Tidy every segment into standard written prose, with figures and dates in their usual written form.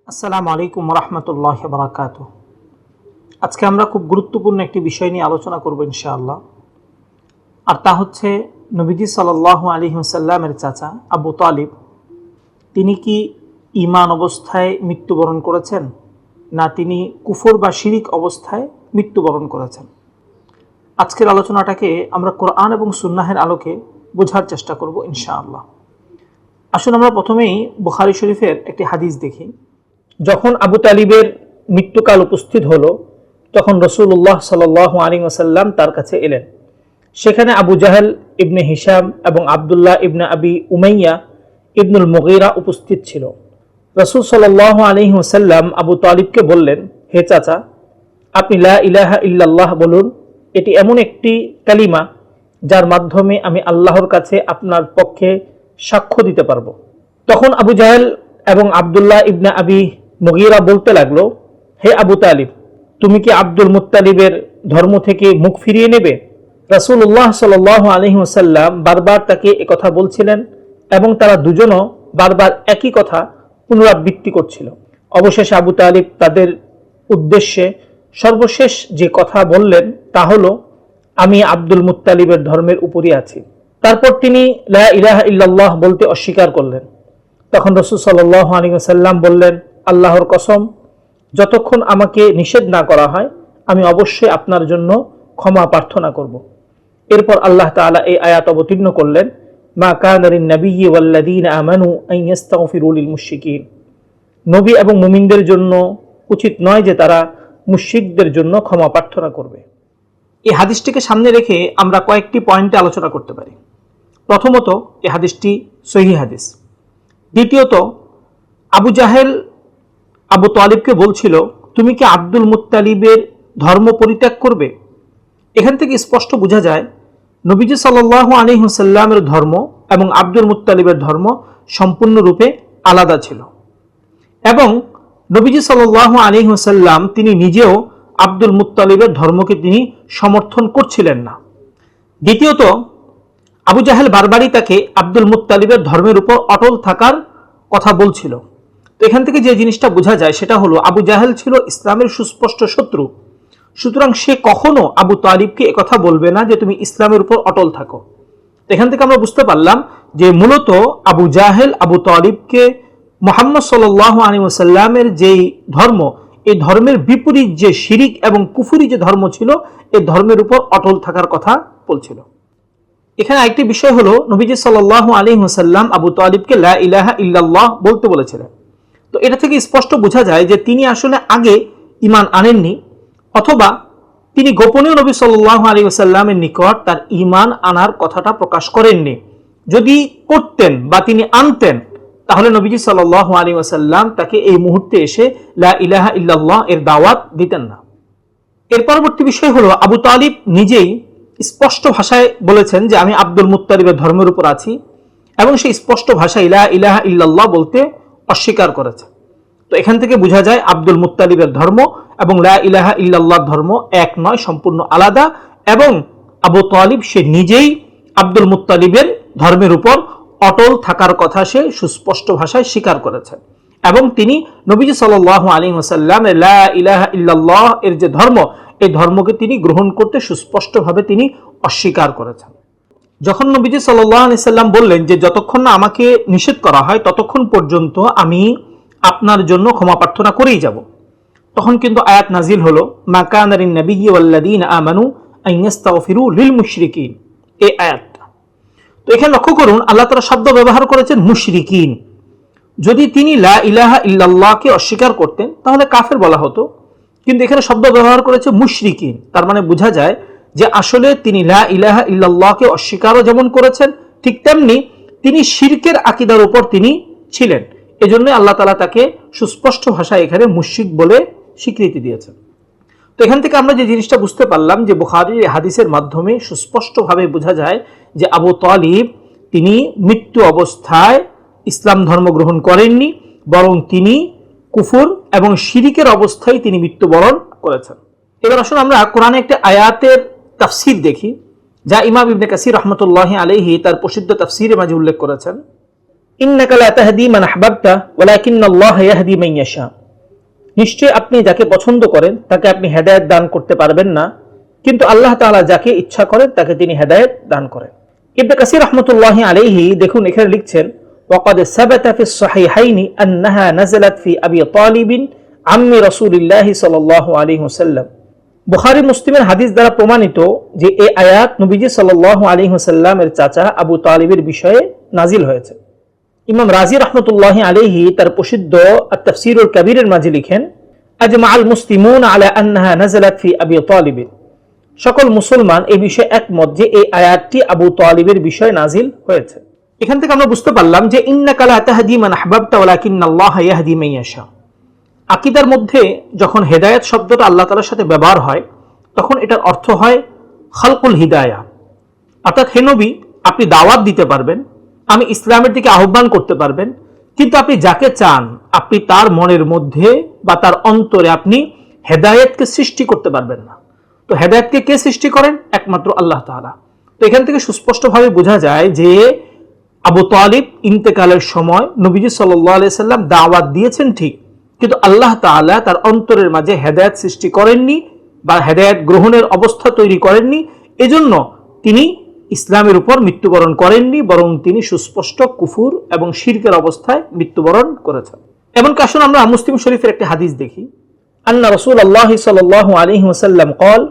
আসসালামু আলাইকুম রহমতুল্লাহ বারাকাত। আজকে আমরা খুব গুরুত্বপূর্ণ একটি বিষয় নিয়ে আলোচনা করব ইনশাআল্লাহ। আর তা হচ্ছে নবীজি সাল্লাল্লাহু আলাইহি ওয়াসাল্লামের চাচা আবু তালিব, তিনি কি ঈমান অবস্থায় মৃত্যুবরণ করেছেন, না তিনি কুফর বা শিরিক অবস্থায় মৃত্যুবরণ করেছেন। আজকের আলোচনাটাকে আমরা কোরআন এবং সুন্নাহের আলোকে বোঝার চেষ্টা করব ইনশাআল্লাহ। আসুন আমরা প্রথমেই বুখারী শরীফের একটি হাদিস দেখি। যখন আবু তালিবের মৃত্যুকাল উপস্থিত হলো, তখন রাসূলুল্লাহ সাল্লাল্লাহু আলাইহি ওয়াসাল্লাম তার কাছে এলেন। সেখানে আবু জাহেল ইবনে হিশাম এবং আবদুল্লাহ ইবনে আবি উমাইয়া ইবনুল মুগীরা উপস্থিত ছিল। রাসূল সাল্লাল্লাহু আলাইহি ওয়াসাল্লাম আবু তালিবকে বললেন, হে চাচা, আপনি লা ইলাহা ইল্লাল্লাহ বলুন। এটি এমন একটি কালিমা যার মাধ্যমে আমি আল্লাহর কাছে আপনার পক্ষে সাক্ষ্য দিতে পারবো। তখন আবু জাহেল এবং আবদুল্লাহ ইবনে আবি মুগীরা বলতে লাগলো, হে আবু তালিব, তুমি কি আব্দুল মুত্তালিবের ধর্ম থেকে মুখ ফিরিয়ে নেবে? রাসূলুল্লাহ সাল্লাল্লাহু আলাইহি ওয়াসাল্লাম বারবার তাকে একথা বলছিলেন এবং তারা দুজনও বারবার একই কথা পুনরাবৃত্তি করছিল। অবশেষে আবু তালিব তাদের উদ্দেশ্যে সর্বশেষ যে কথা বললেন তা হলো, আমি আব্দুল মুত্তালিবের ধর্মের উপরই আছি। তারপর তিনি লা ইলাহা ইল্লাল্লাহ বলতে অস্বীকার করলেন। তখন রাসূল সাল্লাল্লাহু আলাইহি ওয়াসাল্লাম বললেন, আল্লাহর কসম, যতক্ষণ আমাকে নিষেধ না করা হয় আমি অবশ্যই আপনার জন্য ক্ষমা প্রার্থনা করব। এরপর আল্লাহ তাআলা এই আয়াত অবতীর্ণ করলেন, মা কানা লিন নাবিয়্যি ওয়াল্লাযীনা আমানু আন ইস্তাগফিরু লিল মুশরিকিন। নবী এবং মুমিনদের জন্য উচিত নয় যে তারা মুশরিকদের জন্য ক্ষমা প্রার্থনা করবে। এই হাদিসটিকে সামনে রেখে আমরা কয়েকটি পয়েন্টে আলোচনা করতে পারি। প্রথমত, এই হাদিসটি সহিহ হাদিস। দ্বিতীয়ত, আবু জাহেল আবু তালিবকে বলছিল, তুমি কি আব্দুল মুত্তালিবের ধর্ম পরিত্যাগ করবে? এখান থেকে স্পষ্ট বোঝা যায় নবীজি সাল্লাল্লাহু আলাইহি ওয়াসাল্লামের ধর্ম এবং আব্দুল মুত্তালিবের ধর্ম সম্পূর্ণরূপে আলাদা ছিল এবং নবীজি সাল্লাল্লাহু আলাইহি ওয়াসাল্লাম তিনি নিজেও আব্দুল মুত্তালিবের ধর্মকে তিনি সমর্থন করছিলেন না। দ্বিতীয়ত, আবু জাহেল বারবারই তাকে আব্দুল মুত্তালিবের ধর্মের উপর অটল থাকার কথা বলছিল। তো এখান থেকে যে জিনিসটা বোঝা যায় সেটা হলো, আবু জাহেল ছিল ইসলামের সুস্পষ্ট শত্রু। সুতরাং সে কখনো আবু তালিবকে একথা বলবে না যে তুমি ইসলামের উপর অটল থাকো। এখান থেকে আমরা বুঝতে পারলাম যে মূলত আবু জাহেল আবু তালিবকে মুহাম্মদ সাল্লাল্লাহু আলাইহি ওয়াসাল্লামের যেই ধর্ম, এই ধর্মের বিপরীত যে শিরিক এবং কুফরি যে ধর্ম ছিল, এই ধর্মের উপর অটল থাকার কথা বলছিল। এখানে আরেকটি বিষয় হলো, নবীজি সাল্লাল্লাহু আলাইহি ওয়াসাল্লাম আবু তালিবকে লা ইলাহা ইল্লাল্লাহ বলতে বলেছিলেন। তো এটা থেকে স্পষ্ট বোঝা যায় যে তিনি আসলে আগে ঈমান আনেননি, অথবা তিনি গোপনেও নবী সাল্লাল্লাহু আলাইহি ওয়াসাল্লামের নিকট তার ঈমান আনার কথাটা প্রকাশ করেননি। যদি করতেন বা তিনি আনতেন, তাহলে নবীজি সাল্লাল্লাহু আলাইহি ওয়াসাল্লাম তাকে এই মুহূর্তে এসে লা ইলাহা ইল্লাল্লাহ এর দাওয়াত দিতেন না। এর পরবর্তী বিষয় হলো, আবু তালিব নিজেই স্পষ্ট ভাষায় বলেছেন যে আমি আব্দুল মুত্তালিবের ধর্মের উপর আছি এবং সেই স্পষ্ট ভাষায় লা ইলাহা ইল্লাল্লাহ বলতে অস্বীকার করেছে। তো এখান থেকে বোঝা যায় আব্দুল মুত্তালিবের ধর্ম এবং লা ইলাহা ইল্লাল্লাহর ধর্ম এক নয়, সম্পূর্ণ আলাদা। এবং আবু তালিব সে নিজেই আব্দুল মুত্তালিবের ধর্মের উপর অটল থাকার কথা সে সুস্পষ্ট ভাষায় স্বীকার করেছে এবং তিনি নবীজি সাল্লাল্লাহু আলাইহি ওয়াসাল্লাম লা ইলাহা ইল্লাল্লাহ এর যে ধর্ম, এই ধর্মকে তিনি গ্রহণ করতে সুস্পষ্টভাবে তিনি অস্বীকার করেছেন। যখন নবীজি সাল্লাল্লাহু আলাইহি ওয়াসাল্লাম বললেন যে যতক্ষণ না আমাকে নিষেধ করা হয় ততক্ষণ পর্যন্ত আমি আপনার জন্য ক্ষমা প্রার্থনা করেই যাব, তখন কিন্তু আয়াত নাজিল হলো, মা কানা লিন নাবিয়্যি ওয়াল্লাযীনা আমানু আন ইস্তাগফিরু লিল মুশরিকিন, এই আয়াতটা। তো এখানে লক্ষ্য করুন, আল্লাহ তাআলা শব্দ ব্যবহার করেছেন মুশরিকিন। যদি তিনি লা ইলাহা ইল্লাল্লাহকে অস্বীকার করতেন তাহলে কাফের বলা হতো, কিন্তু এখানে শব্দ ব্যবহার করেছে মুশরিকিন। তার মানে বোঝা যায় যে আসলে তিনি লা ইলাহা ইল্লাল্লাহকে অস্বীকারও যেমন করেছেন, ঠিক তেমনি তিনি শিরকের আকীদার উপর তিনি ছিলেন। এজন্য আল্লাহ তাআলা তাকে সুস্পষ্ট ভাষায় এখানে মুশরিক বলে স্বীকৃতি দিয়েছেন। তো এখান থেকে আমরা যে জিনিসটা বুঝতে পারলাম যে বুখারীর হাদিসের মাধ্যমে সুস্পষ্টভাবে বোঝা যায় যে আবু তালিব তিনি মৃত্যু অবস্থায় ইসলাম ধর্ম গ্রহণ করেননি, বরং তিনি কুফর এবং শিরিকের অবস্থায় তিনি মৃত্যুবরণ করেছেন। এবার আসলে আমরা কোরআনে একটা আয়াতের তাফসীর দেখি, যা ইমাম ইবনে কাসির রাহমাতুল্লাহি আলাইহি তার প্রসিদ্ধ তাফসীরে মাঝে উল্লেখ করেছেন। ইন্নাকা লা তাহদি মান আহবাবতা ওয়ালাকিন্নাল্লাহা ইয়াহদি মান ইয়াশা। নিশ্চয় আপনি যাকে পছন্দ করেন তাকে আপনি হেদায়েত দান করতে পারবেন না, কিন্তু আল্লাহ তাআলা যাকে ইচ্ছা করেন তাকে তিনি হেদায়েত দান করেন। ইবনে কাসির রাহমাতুল্লাহি আলাইহি দেখুন এখানে লিখছেন, ওয়াকাদ সাবাতা ফিস সহিহাইনি আন্নাহা নাযালাত ফি আবি তালিব আম্মি রাসূলিল্লাহি সাল্লাল্লাহু আলাইহি ওয়াসাল্লাম। বুখারী মুসলিমের হাদিস দ্বারা প্রমাণিত যে এই আয়াত নবীজি সাল্লাল্লাহু আলাইহি ওয়াসাল্লামের চাচা আবু তালিবের বিষয়ে নাজিল হয়েছে। ইমাম রাজি রাহমাতুল্লাহি আলাইহি তার প্রসিদ্ধ আত-তাফসীরুল কাবীরের মাঝে লিখেন, আজমাআল মুসলিমুন আলা আন্নাহা নাযালাত ফি আবি তালিব। সকল মুসলমান এই বিষয়ে একমত যে এই আয়াতটি আবু তালিবের বিষয়ে নাজিল হয়েছে। এখান থেকে আমরা বুঝতে পারলাম যে ইন্নাকা লা তাহদি মান আহবাবতা ওয়ালাকিন্নাল্লাহা ইয়াহদি মান ইয়াশা। আকীদার মধ্যে যখন হেদায়েত শব্দটা আল্লাহ তাআলার সাথে ব্যবহার হয় তখন এটার অর্থ হয় খালকুল হিদায়া, অর্থাৎ হে নবী আপনি দাওয়াত দিতে পারবেন, আমি ইসলামের দিকে আহ্বান করতে পারবেন, কিন্তু আপনি যাকে চান আপনি তার মনের মধ্যে বা তার অন্তরে আপনি হেদায়েতকে সৃষ্টি করতে পারবেন না। তো হেদায়েতকে কে সৃষ্টি করেন? একমাত্র আল্লাহ তাআলা। তো এখান থেকে সুস্পষ্টভাবে বোঝা যায় যে আবু তালিব ইন্তেকালের সময় নবীজি সাল্লাল্লাহু আলাইহি সাল্লাম দাওয়াত দিয়েছেন ঠিক, কিন্তু আল্লাহ তাআলা তার অন্তরের মাঝে হেদায়েত সৃষ্টি করেননি বা হেদায়েত গ্রহণের অবস্থা তৈরি করেননি। এজন্য তিনি ইসলামের উপর মৃত্যুবরণ করেননি, বরং তিনি সুস্পষ্ট কুফুর এবং শিরকের অবস্থায় মৃত্যুবরণ করেছেন। এমনকি আসুন আমরা মুসলিম শরীফের একটি হাদিস দেখি। আন্না রাসূলুল্লাহ সাল্লাল্লাহু আলাইহি ওয়াসাল্লাম قال,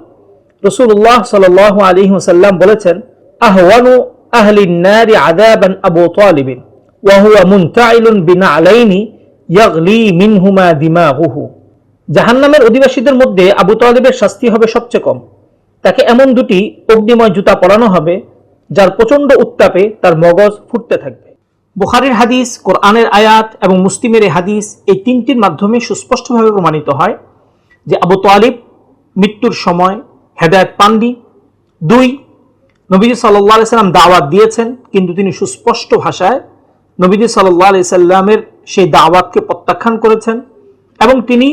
রাসূলুল্লাহ সাল্লাল্লাহু আলাইহি ওয়াসাল্লাম বলেছেন, আহওয়ানু আহলিন নারি আযাবান আবু তালিব ওয়া হুয়া মুনতাইলুন বিনালাইনি ইয়াগলি মিনহুমা দিমাগুহু। জাহান্নামের অধিবাসীদের মধ্যে আবু তালিবের শাস্তি হবে সবচেয়ে কম। তাকে এমন দুটি অগ্নিময় জুতা পরানো হবে যার প্রচন্ড উত্তাপে তার মগজ ফুটতে থাকবে। বুখারীর হাদিস, কোরআনের আয়াত এবং মুসলিমের এই হাদিস, এই তিনটির মাধ্যমে সুস্পষ্টভাবে প্রমাণিত হয় যে আবু তালিব মৃত্যুর সময় হেদায়েত পাননি। 2, নবীজি সাল্লাল্লাহু আলাইহি সাল্লাম দাওয়াত দিয়েছেন, কিন্তু তিনি সুস্পষ্ট ভাষায় নবীজি সাল্লাল্লাহু আলাইহি সাল্লামের সেই দাওয়াতকে প্রত্যাখ্যান করেছেন এবং তিনি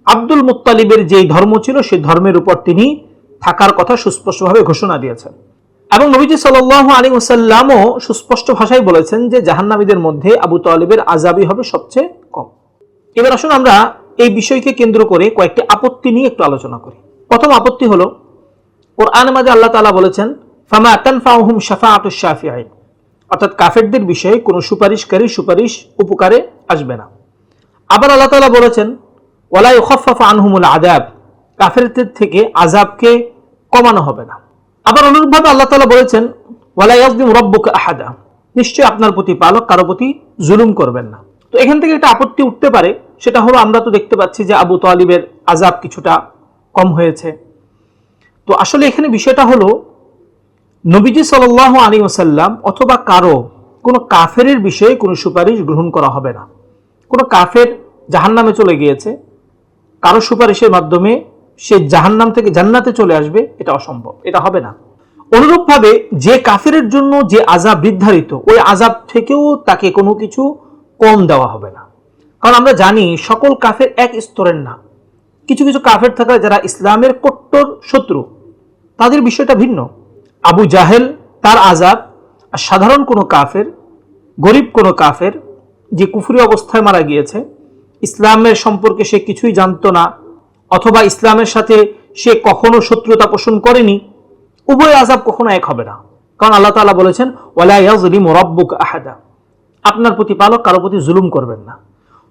আব্দুল মুত্তালিবের যেই ধর্ম ছিল সেই ধর্মের উপর তিনি থাকার কথা সুস্পষ্টভাবে ঘোষণা দিয়েছেন। এবং নবীজি সাল্লাল্লাহু আলাইহি ওয়াসাল্লামও সুস্পষ্ট ভাষায় বলেছেন যে জাহান্নামীদের মধ্যে আবু তালিবের আযাবই হবে সবচেয়ে কম। এবার আসুন আমরা এই বিষয়কে কেন্দ্র করে কয়েকটি আপত্তি নিয়ে একটু আলোচনা করি। প্রথম আপত্তি হলো, কোরআনের মাঝে আল্লাহ তাআলা বলেছেন, ফামা তানফাউহুম শাফাআতুশ শাফিঈন, অর্থাৎ কাফেরদের বিষয়ে কোনো সুপারিশকারী সুপারিশ উপকারে আসবে না। আবার আল্লাহ তাআলা বলেছেন, ওয়ালা ইউখাফফাফু আনহুমুল আযাব, কাফেরদের থেকে আযাবকে কমানো হবে না। আবার অনুরূপভাবে আল্লাহ তাআলা বলেছেন, ওয়ালা ইয়াযলিমু রাব্বুকা আহাদা, নিশ্চয়ই আপনার প্রতিপালক কারো প্রতি জুলুম করবেন না। তো এখান থেকে একটা আপত্তি উঠতে পারে, সেটা হলো আমরা তো দেখতে পাচ্ছি যে আবু তালিবের আযাব কিছুটা কম হয়েছে। তো আসলে এখানে বিষয়টা হলো নবীজি সাল্লাল্লাহু আলাইহি ওয়াসাল্লাম অথবা কোনো কাফেরের বিষয়ে কোনো সুপারিশ গ্রহণ করা হবে না। কোনো কাফের জাহান্নামে চলে গিয়েছে, কারো সুপারিশের মাধ্যমে সে জাহান্নাম থেকে জান্নাতে চলে আসবে, এটা অসম্ভব, এটা হবে না। অনুরূপভাবে যে কাফেরের জন্য যে আযাব নির্ধারিত, ওই আযাব থেকেও তাকে কোনো কিছু কম দেওয়া হবে না। কারণ আমরা জানি সকল কাফের এক স্তরের না। কিছু কিছু কাফের থাকে যারা ইসলামের কট্টর শত্রু, তাদের বিষয়টা ভিন্ন। আবু জাহেল তার আযাব, আর সাধারণ কোনো কাফের, গরিব কোনো কাফের যে কুফরি অবস্থায় মারা গিয়েছে, ইসলামের সম্পর্কে সে কিছুই জানতো না অথবা ইসলামের সাথে সে কখনো শত্রুতা পোষণ করেনি, উভয় আযাব কখনো এক হবে না। কারণ আল্লাহ তাআলা বলেছেন, ওয়ালা ইয়াযলিমু রাব্বুকা আহাদা, আপনার প্রতিপালক কারো প্রতি জুলুম করবেন না।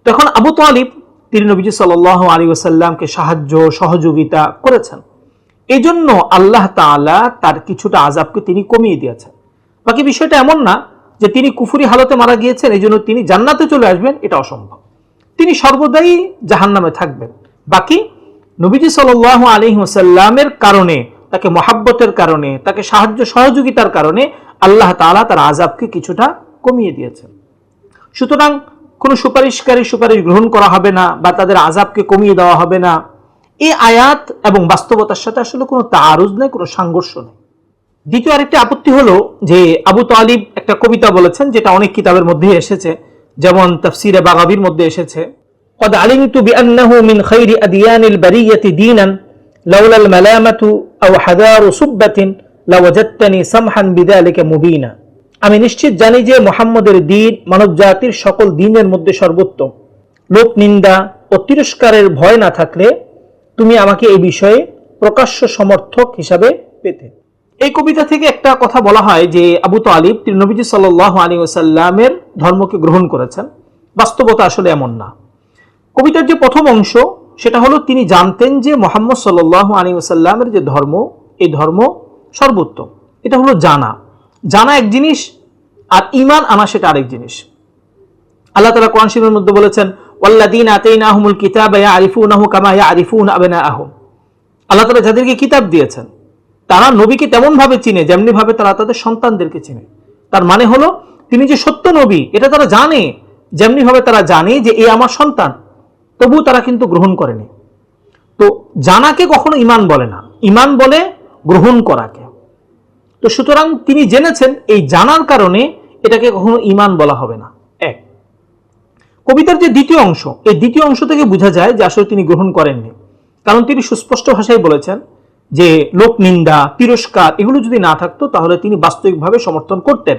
তখন আবু তালিব তিনি নবীজি সাল্লাল্লাহু আলাইহি ওয়াসাল্লামকে সাহায্য সহযোগিতা করেছেন, এই জন্য আল্লাহ তাআলা তার কিছুটা আযাবকে তিনি কমিয়ে দিয়েছেন। বাকি বিষয়টা এমন না যে তিনি কুফরি হালতে মারা গিয়েছেন এই জন্য তিনি জান্নাতে চলে আসবেন, এটা অসম্ভব। তিনি সর্বদাই জাহান্নামে থাকবেন। বাকি নবীজি সাল্লাল্লাহু আলাইহি ওয়াসাল্লামের কারণে, তাকে মহাব্বতের কারণে, তাকে সাহায্য সহযোগিতার কারণে আল্লাহ তাআলা তার আযাবকে কিছুটা কমিয়ে দিয়েছেন। সুতরাং কোনো সুপারিশকারী সুপারিশ গ্রহণ করা হবে না বা তাদের আযাবকে কমিয়ে দেওয়া হবে না, এই আয়াত এবং বাস্তবতার সাথে আসলে কোনো তাআরুজ নেই, কোনো সাংঘর্ষ নেই। দ্বিতীয় আরেকটি আপত্তি হলো যে আবু তালিব একটা কবিতা বলেছেন, যেটা অনেক কিতাবের মধ্যে এসেছে, যেমন তাফসিরে বাগাবীর মধ্যে এসেছে, قد علمت بأنه من خير أديان البرية دينا لولا الملامة أو حذار سبة لوجدتني سمحا بذلك مبينا। আমি নিশ্চিত জানি যে মুহাম্মদের দ্বীন মানব জাতির সকল দ্বীনের মধ্যে সর্বোত্তম। লোক নিন্দা ও তিরস্কারের ভয় না থাকলে তুমি আমাকে এই বিষয়ে প্রকাশ্য সমর্থক হিসাবে পেতে। এই কবিতা থেকে একটা কথা বলা হয় যে আবু তালিব তিনি নবীজি সাল্লাল্লাহু আলাইহি ওয়াসাল্লামের ধর্মকে গ্রহণ করেছেন। বাস্তবতা আসলে এমন না। কবিতার যে প্রথম অংশ সেটা হলো তিনি জানতেন যে মুহাম্মদ সাল্লাল্লাহু আলাইহি ওয়াসাল্লামের যে ধর্ম, এই ধর্ম সর্বোত্তম। এটা হলো জানা। জানা এক জিনিস, আর ঈমান আনা সেটা আরেক জিনিস। আল্লাহ তাআলা কোরআন শরীফের মধ্যে বলেছেন, ওয়াল্লাযীনা আতাইনাহুমুল কিতাবা ইয়ারিফুনাহু কামা ইয়ারিফুনা আবনাআহুম। আল্লাহ তাআলা যাদেরকে কিতাব দিয়েছেন তারা নবীকে তেমন ভাবে চিনে যেমনি ভাবে তারা তাদের সন্তানদেরকে চিনে। তার মানে হলো তিনি যে সত্য নবী এটা তারা জানে, যেমনি ভাবে তারা জানে যে এ আমার সন্তান, তবু তারা কিন্তু গ্রহণ করেনি। তো জানাকে কখনো ঈমান বলে না, ঈমান বলে গ্রহণ করাকে। তো সুতরাং তিনি জেনেছেন এই জানার কারণে এটাকে কখনো ঈমান বলা হবে না। এক, কবিতার যে দ্বিতীয় অংশ, এই দ্বিতীয় অংশ থেকে বোঝা যায় যে আসলে তিনি গ্রহণ করেননি। কারণ তিনি সুস্পষ্ট ভাষায় বলেছেন যে লোক নিন্দা তিরস্কার এগুলো যদি না থাকতো তাহলে তিনি বাস্তবিকভাবে সমর্থন করতেন।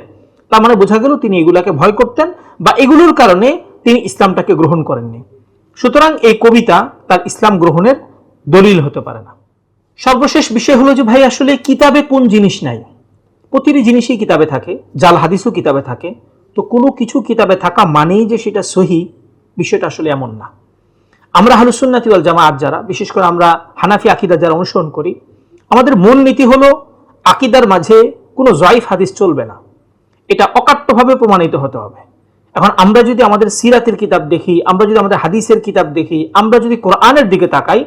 তার মানে বোঝা গেল তিনি এগুলাকে ভয় করতেন বা এগুলোর কারণে তিনি ইসলামটাকে গ্রহণ করেননি। সুতরাং এই কবিতা তার ইসলাম গ্রহণের দলিল হতে পারে না। সর্বশেষ বিষয় হলো যে ভাই আসলে কিতাবে কোন জিনিস নাই? প্রতিটি জিনিসই কিতাবে থাকে, জাল হাদিসও কিতাবে থাকে। তো কোনো কিছু কিতাবে থাকা মানেই যে সেটা সহি, বিষয়টা আসলে এমন না। আমরা আহলুস সুন্নাত ওয়াল জামাআত যারা, বিশেষ করে আমরা হানাফি আকীদা যারা অনুসরণ করি, আমাদের মূল নীতি হলো আকীদার মাঝে কোনো জয়ীফ হাদিস চলবে না, এটা অকাট্যভাবে প্রমাণিত হতে হবে। এখন আমরা যদি আমাদের সিরাতের কিতাব দেখি, আমরা যদি আমাদের হাদিসের কিতাব দেখি, আমরা যদি কোরআনের দিকে তাকাই,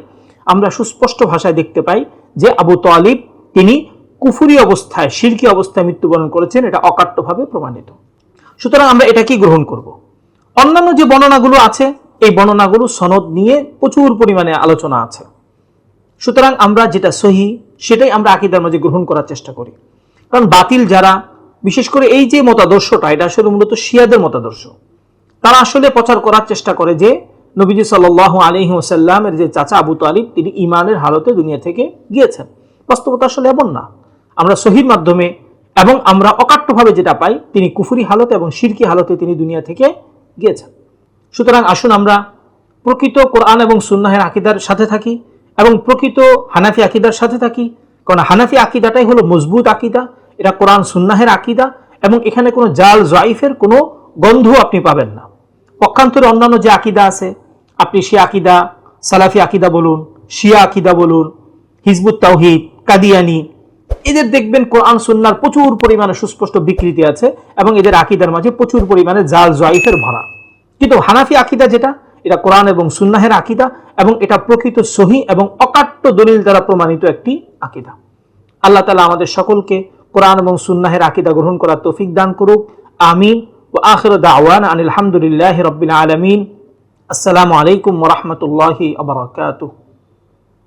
আমরা সুস্পষ্ট ভাষায় দেখতে পাই যে আবু তালিব তিনি কুফরি অবস্থায়, শিরকি অবস্থায় মৃত্যুবরণ করেছেন, এটা অকাট্যভাবে প্রমাণিত। সুতরাং আমরা এটাকেই গ্রহণ করব। অন্যান্য যে বর্ণনাগুলো আছে এই বর্ণনাগুলো সনদ নিয়ে প্রচুর পরিমাণে আলোচনা আছে। সুতরাং আমরা যেটা সহি সেটাই আমরা আকীদার মাঝে গ্রহণ করার চেষ্টা করি। কারণ বাতিল যারা, বিশেষ করে এই যে মতাদর্শটা, এটা আসলে মূলত শিয়াদের মতাদর্শ। তারা আসলে প্রচার করার চেষ্টা করে যে নবীজি সাল্লাল্লাহু আলাইহি ওয়াসাল্লামের যে চাচা আবু তালিব তিনি ঈমানের হালতে দুনিয়া থেকে গিয়েছেন। বাস্তবতা আসলে এমন না। আমরা সহির মাধ্যমে এবং আমরা অকাট্যভাবে যেটা পাই তিনি কুফরি হালতে এবং শিরকি হালতে তিনি দুনিয়া থেকে গিয়েছেন। সুতরাং আসুন আমরা প্রকৃত কোরআন এবং সুন্নাহের আকীদার সাথে থাকি এবং প্রকৃত হানাফি আকীদার সাথে থাকি। কারণ হানাফি আকীদাটাই হলো মজবুত আকীদা, এটা কোরআন সুন্নাহের আকীদা এবং এখানে কোনো জাল জয়ীফের কোনো গন্ধ আপনি পাবেন না। পক্ষান্তরে অন্যান্য যে আকীদা আছে, আপনি শিয়া আকীদা, সালাফি আকীদা বলুন, শিয়া আকীদা বলুন, হিজবুত তাওহীদ, কাদিয়ানি, এদের দেখবেন কোরআন সুন্নাহর প্রচুর পরিমাণে সুস্পষ্ট বিকৃতি আছে এবং এদের আকীদার মাঝে প্রচুর পরিমাণে জাল জয়ীফের ভরা। কিন্তু হানাফি আকীদা যেটা, এটা কোরআন এবং সুন্নাহের আকীদা এবং এটা প্রকৃত সহি এবং অকাট্য দলিল দ্বারা প্রমাণিত একটি আকীদা। আল্লাহ তাআলা আমাদের সকলকে কোরআন এবং সুন্নাহের আকীদা গ্রহণ করার তৌফিক দান করুক। আমিন। ওয়া আখিরু দাওয়ানা আনিল হামদুলিল্লাহি রাব্বিল আলামিন। আসসালামু আলাইকুম ওয়া রাহমাতুল্লাহি ওয়া বারাকাতুহু।